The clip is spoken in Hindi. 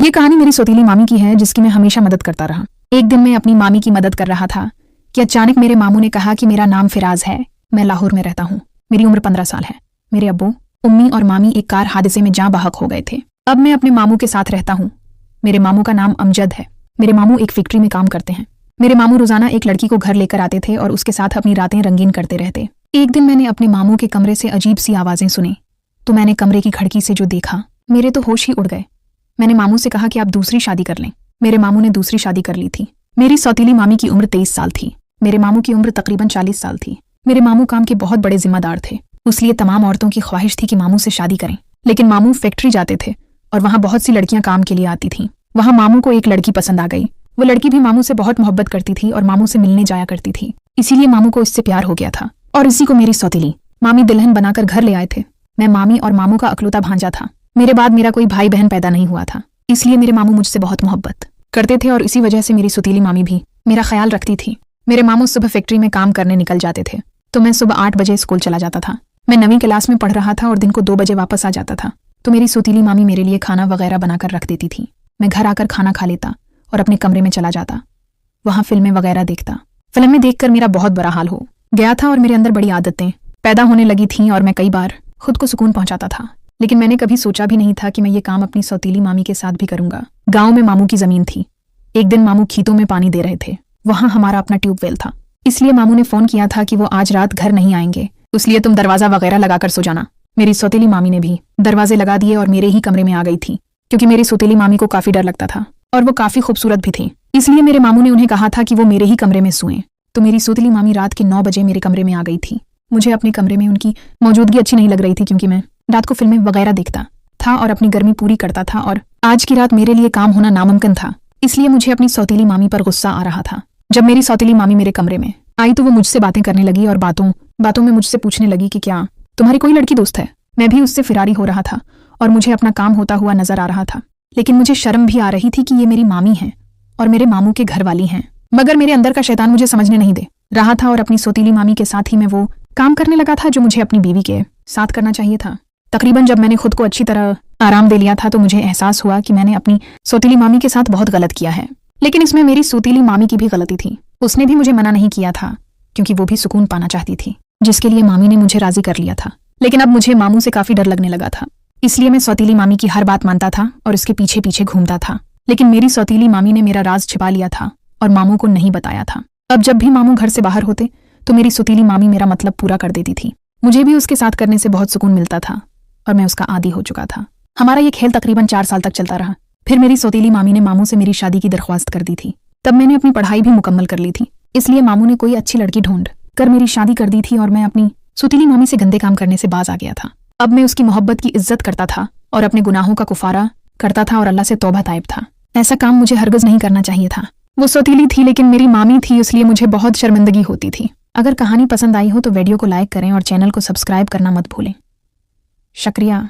ये कहानी मेरी सौतीली मामी की है, जिसकी मैं हमेशा मदद करता रहा। एक दिन मैं अपनी मामी की मदद कर रहा था कि अचानक मेरे मामू ने कहा कि मेरा नाम फिराज है, मैं लाहौर में रहता हूँ, मेरी उम्र 15 साल है। मेरे अब्बू, उम्मी और मामी एक कार हादसे में जाँ बहक हो गए थे। अब मैं अपने मामू के साथ रहता हूँ। मेरे मामू का नाम अमजद है। मेरे मामू एक फैक्ट्री में काम करते हैं। मेरे मामू रोजाना एक लड़की को घर लेकर आते थे और उसके साथ अपनी रातें रंगीन करते रहते। एक दिन मैंने अपने मामू के कमरे से अजीब सी आवाजें सुनी, तो मैंने कमरे की खिड़की से जो देखा, मेरे तो होश ही उड़ गए। मैंने मामू से कहा कि आप दूसरी शादी कर लें। मेरे मामू ने दूसरी शादी कर ली थी। मेरी सौतीली मामी की उम्र 23 साल थी। मेरे मामू की उम्र तकरीबन 40 साल थी। मेरे मामू काम के बहुत बड़े जिम्मेदार थे, इसलिए तमाम औरतों की ख्वाहिश थी कि मामू से शादी करें। लेकिन मामू फैक्ट्री जाते थे और वहाँ बहुत सी लड़कियां काम के लिए आती थीं। वहाँ मामू को एक लड़की पसंद आ गई। वो लड़की भी मामू से बहुत मोहब्बत करती थी और मामू से मिलने जाया करती थी, इसीलिए मामू को इससे प्यार हो गया था और इसी को मेरी सौतीली मामी दुल्हन बनाकर घर ले आए थे। मैं मामी और मामू का अकलौता भांजा था। मेरे बाद मेरा कोई भाई बहन पैदा नहीं हुआ था, इसलिए मेरे मामू मुझसे बहुत मोहब्बत करते थे और इसी वजह से मेरी सौतीली मामी भी मेरा ख्याल रखती थी। मेरे मामू सुबह फैक्ट्री में काम करने निकल जाते थे, तो मैं सुबह 8 बजे स्कूल चला जाता था। मैं 9वीं क्लास में पढ़ रहा था और दिन को 2 बजे वापस आ जाता था, तो मेरी सौतीली मामी मेरे लिए खाना वगैरह बनाकर रख देती थी। मैं घर आकर खाना खा लेता और अपने कमरे में चला जाता, वहाँ फिल्में वगैरह देखता। फिल्में देखकर मेरा बहुत बुरा हाल हो गया था और मेरे अंदर बड़ी आदतें पैदा होने लगी थीं और मैं कई बार खुद को सुकून पहुंचाता था। लेकिन मैंने कभी सोचा भी नहीं था कि मैं ये काम अपनी सौतीली मामी के साथ भी करूंगा। गांव में मामू की जमीन थी। एक दिन मामू खेतों में पानी दे रहे थे। वहां हमारा अपना ट्यूबवेल था, इसलिए मामू ने फोन किया था कि वो आज रात घर नहीं आएंगे, इसलिए तुम दरवाजा वगैरह लगाकर सो जाना। मेरी सौतीली मामी ने भी दरवाजे लगा दिए और मेरे ही कमरे में आ गई थी, क्योंकि मेरी सौतीली मामी को काफी डर लगता था और वो काफी खूबसूरत भी थी, इसलिए मेरे मामू ने उन्हें कहा था कि वो मेरे ही कमरे में सोएं। तो मेरी सौतीली मामी रात के 9 बजे मेरे कमरे में आ गई थी। मुझे अपने कमरे में उनकी मौजूदगी अच्छी नहीं लग रही थी, क्योंकि मैं रात को फिल्में वगैरह देखता था और अपनी गर्मी पूरी करता था और आज की रात मेरे लिए काम होना नामुमकिन था, इसलिए मुझे अपनी सौतीली मामी पर गुस्सा आ रहा था। जब मेरी सौतीली मामी मेरे कमरे में आई तो वो मुझसे बातें करने लगी और बातों में मुझसे पूछने लगी कि क्या तुम्हारी कोई लड़की दोस्त है। मैं भी उससे फिरारी हो रहा था और मुझे अपना काम होता हुआ नजर आ रहा था, लेकिन मुझे शर्म भी आ रही थी कि ये मेरी मामी है और मेरे मामू के घर वाली हैं। मगर मेरे अंदर का शैतान मुझे समझने नहीं दे रहा था और अपनी सौतीली मामी के साथ ही मैं वो काम करने लगा था जो मुझे अपनी बीवी के साथ करना चाहिए था। तकरीबन जब मैंने खुद को अच्छी तरह आराम दे लिया था तो मुझे एहसास हुआ कि मैंने अपनी सौतीली मामी के साथ बहुत गलत किया है। लेकिन इसमें मेरी सौतीली मामी की भी गलती थी। उसने भी मुझे मना नहीं किया था, क्योंकि वो भी सुकून पाना चाहती थी, जिसके लिए मामी ने मुझे राजी कर लिया था। लेकिन अब मुझे मामू से काफी डर लगने लगा था, इसलिए मैं सौतीली मामी की हर बात मानता था और उसके पीछे पीछे घूमता था। लेकिन मेरी सौतीली मामी ने मेरा राज छिपा लिया था और मामू को नहीं बताया था। अब जब भी मामू घर से बाहर होते तो मेरी सौतीली मामी मेरा मतलब पूरा कर देती थी। मुझे भी उसके साथ करने से बहुत सुकून मिलता था और मैं उसका आदी हो चुका था। हमारा ये खेल तकरीबन 4 साल तक चलता रहा। फिर मेरी सौतीली मामी ने मामू से मेरी शादी की दरख्वास्त कर दी थी। तब मैंने अपनी पढ़ाई भी मुकम्मल कर ली थी, इसलिए मामू ने कोई अच्छी लड़की ढूंढ कर मेरी शादी कर दी थी और मैं अपनी सौतीली मामी से गंदे काम करने से बाज आ गया था। अब मैं उसकी मोहब्बत की इज्जत करता था और अपने गुनाहों का कुफारा करता था और अल्लाह से तौबा ताइब था। ऐसा काम मुझे हरगिज़ नहीं करना चाहिए था। वो सौतीली थी लेकिन मेरी मामी थी, इसलिए मुझे बहुत शर्मिंदगी होती थी। अगर कहानी पसंद आई हो तो वीडियो को लाइक करें और चैनल को सब्सक्राइब करना मत भूलें। शुक्रिया।